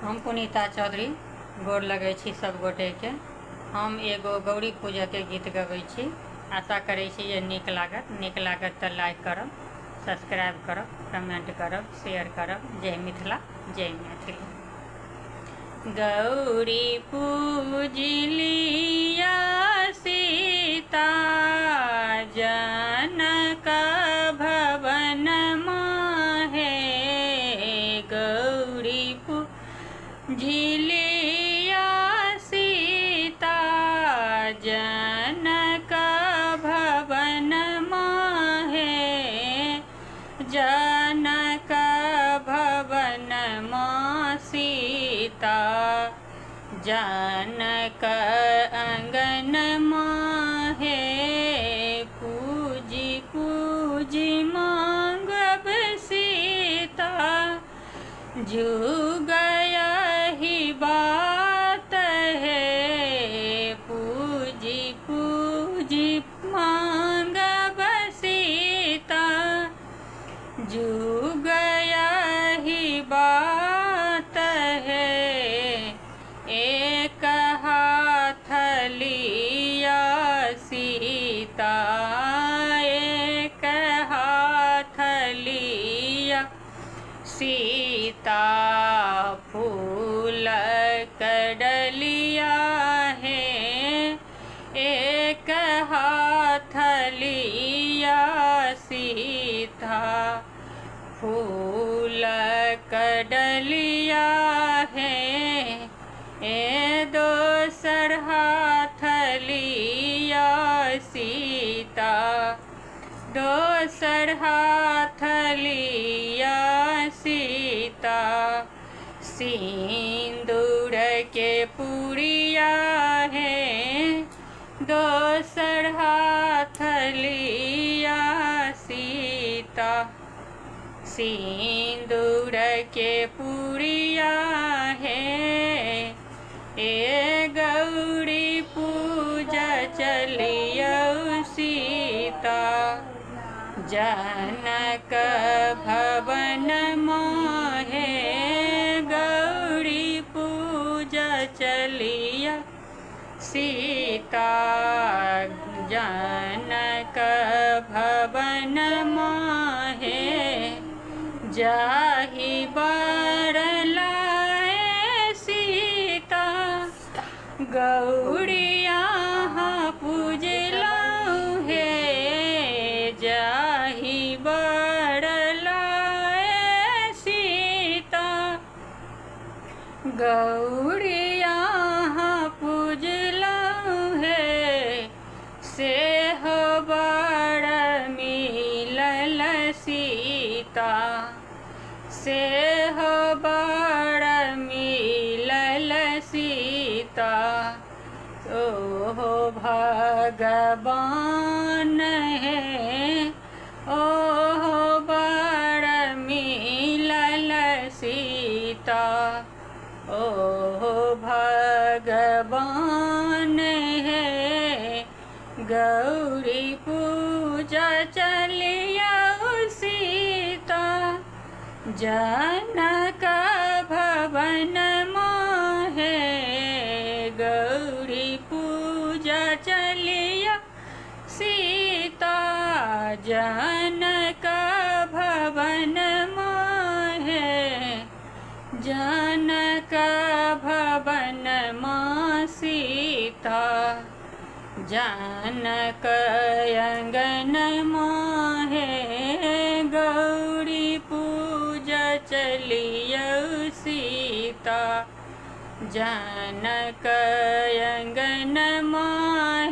हम पुनीता चौधरी गोर लगै छी सब गोटे के। हम एगो गौरी पूजा के गीत गबै छी। आशा करै छी जे नीक लागत तऽ लाइक करब, सब्सक्राइब करब, कमेंट करब, शेयर करब। जय मिथिला, जय मैथिली। गौरी पूजलिया सीता जनक भवन माहे। गौरी पूजलिया सीता जनक भवन माहे। जनक भवन मां सीता जनक अंगन माहे। पूजी पूजी मांगब सीता जुग यही बात है। पूजी पूजी मांगब सीता जुग यही बात है। एक हाथ लिया सीता, एक हाथ लिया सीता फूल कड़लिया है। एक हाथ लिया सीता फूल कड़लिया है। ए दोसर हाथ लिया सीता, दोसर हाथ लिया सीता सिंदूर के पुड़िया है। दोसर हाथ लिया सीता सिंदूर के पुड़िया है। ए गौरी पूजा चलियो सीता जनक भवन माहे। गौरी पूजा चलिया सीता जनक भवन माहे। जाहि बर लाए सीता गौरी यहाँ पूजलऊ हे। जाहि बर लाए सीता गौरी यहाँ पूजलऊ हे। से हो बर मिलल सीता, से हो बर मिलल सीता। ओहो भगवान है, ओहो बर मिलल सीता। ओहो भगवान है, गौरी पूजा चलिया सीता जनक भवन माहे। गौरी पूजा चलिया सीता जनक भवन माहे। जनक भवन मां सीता जनक अंगन माहे। गौरी पूजा चलियो सीता जनक अंगन माहे।